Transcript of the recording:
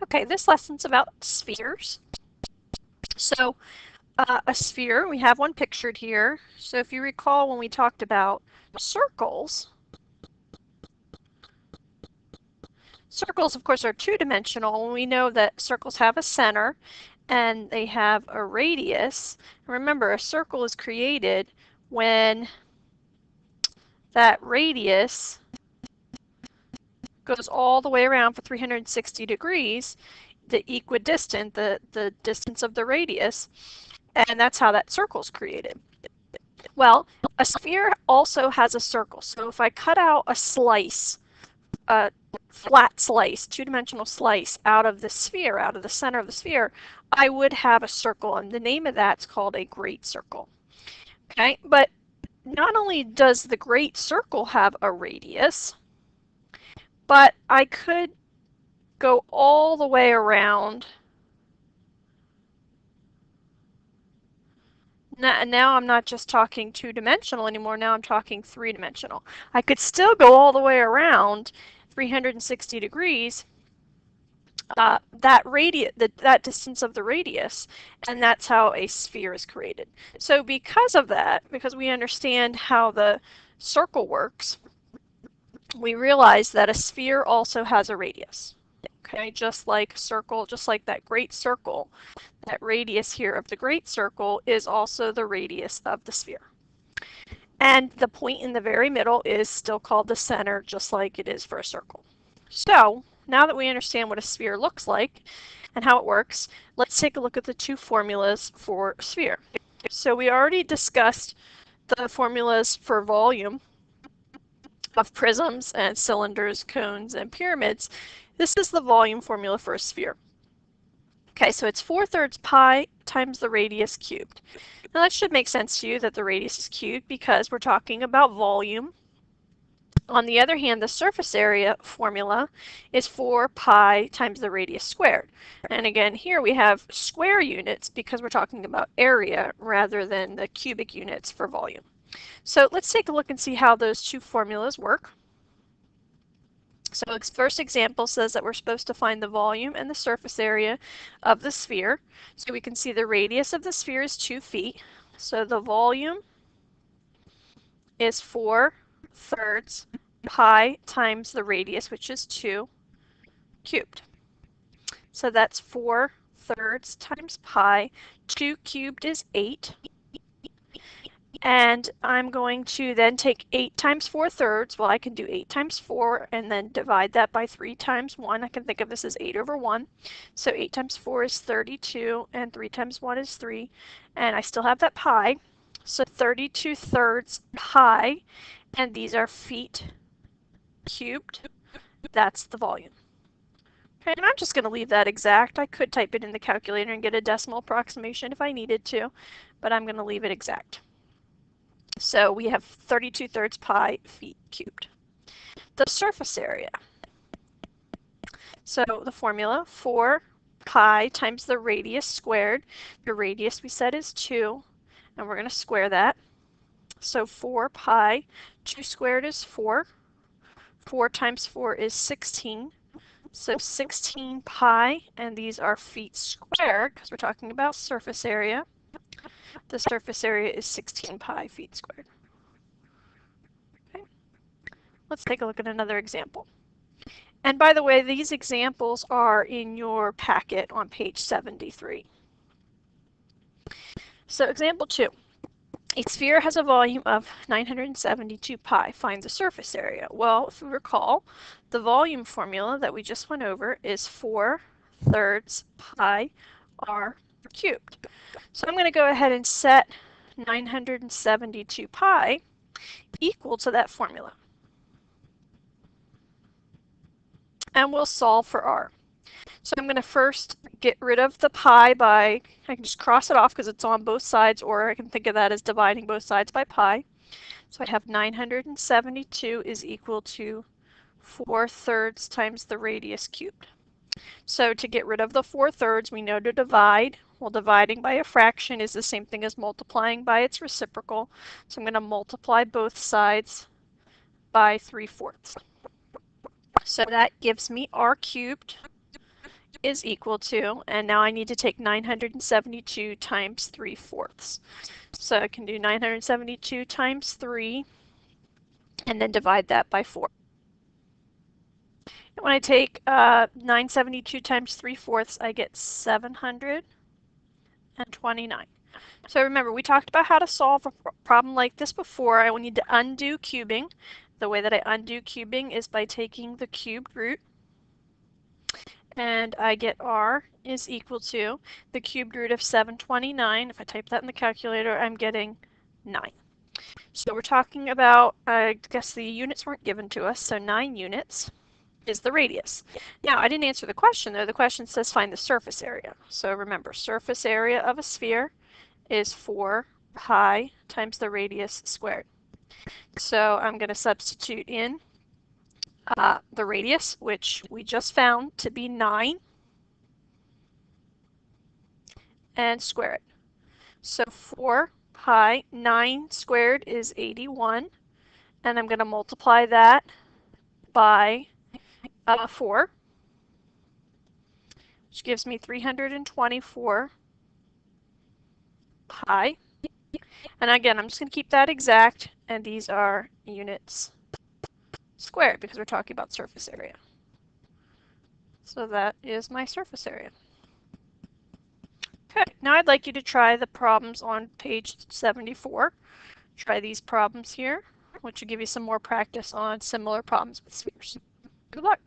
Okay, this lesson's about spheres. So a sphere, we have one pictured here. So if you recall when we talked about circles, circles of course are two-dimensional, and we know that circles have a center and they have a radius. Remember, a circle is created when that radius goes all the way around for 360 degrees, the equidistant, the distance of the radius, and that's how that circle is created. Well, a sphere also has a circle. So if I cut out a slice, a flat slice, two-dimensional slice out of the sphere, out of the center of the sphere, I would have a circle, and the name of that's called a great circle. Okay, but not only does the great circle have a radius, but I could go all the way around. Now I'm not just talking two-dimensional anymore, now I'm talking three-dimensional. I could still go all the way around 360 degrees, that distance of the radius, and that's how a sphere is created. So because of that, because we understand how the circle works, we realize that a sphere also has a radius. Okay, just like a circle, just like that great circle, that radius here of the great circle is also the radius of the sphere. And the point in the very middle is still called the center, just like it is for a circle. So now that we understand what a sphere looks like and how it works, let's take a look at the two formulas for a sphere. So we already discussed the formulas for volume of prisms and cylinders, cones, and pyramids. This is the volume formula for a sphere. Okay, so it's 4/3 pi times the radius cubed. Now that should make sense to you that the radius is cubed because we're talking about volume. On the other hand, the surface area formula is 4 pi times the radius squared. And again, here we have square units because we're talking about area rather than the cubic units for volume. So let's take a look and see how those two formulas work. So first example says that we're supposed to find the volume and the surface area of the sphere. So we can see the radius of the sphere is 2 feet. So the volume is 4/3 pi times the radius, which is 2, cubed. So that's 4/3 times pi. 2 cubed is 8. And I'm going to then take 8 times 4/3. Well, I can do 8 times 4 and then divide that by 3 times 1. I can think of this as 8 over 1. So 8 times 4 is 32, and 3 times 1 is 3. And I still have that pi. So 32/3 pi, and these are feet cubed. That's the volume. Okay, and I'm just going to leave that exact. I could type it in the calculator and get a decimal approximation if I needed to, but I'm going to leave it exact. So we have 32/3 pi feet cubed. The surface area. So the formula, 4 pi times the radius squared. The radius we said is 2, and we're going to square that. So 4 pi, 2 squared is 4. 4 times 4 is 16. So 16 pi, and these are feet squared because we're talking about surface area. The surface area is 16 pi feet squared. Okay. Let's take a look at another example. And by the way, these examples are in your packet on page 73. So example 2. A sphere has a volume of 972 pi. Find the surface area. Well, if you recall, the volume formula that we just went over is 4/3 pi r cubed. So I'm going to go ahead and set 972 pi equal to that formula. And we'll solve for r. So I'm going to first get rid of the pi by, I can just cross it off because it's on both sides, or I can think of that as dividing both sides by pi. So I have 972 is equal to 4/3 times the radius cubed. So to get rid of the 4/3, we know to divide. Well, dividing by a fraction is the same thing as multiplying by its reciprocal. So I'm going to multiply both sides by 3/4. So that gives me r cubed is equal to, and now I need to take 972 times 3/4. So I can do 972 times 3 and then divide that by 4. And when I take 972 times 3/4, I get 729. So remember, we talked about how to solve a problem like this before. I will need to undo cubing. The way that I undo cubing is by taking the cubed root, and I get r is equal to the cubed root of 729. If I type that in the calculator, I'm getting 9. So we're talking about, I guess the units weren't given to us, so 9 units is the radius. Now, I didn't answer the question though. The question says find the surface area. So remember, surface area of a sphere is 4 pi times the radius squared. So I'm going to substitute in the radius, which we just found to be 9, and square it. So 4 pi, 9 squared is 81, and I'm going to multiply that by 4, which gives me 324 pi. And again, I'm just going to keep that exact, and these are units squared because we're talking about surface area. So that is my surface area. Okay, now I'd like you to try the problems on page 74. Try these problems here, which will give you some more practice on similar problems with spheres. Good luck.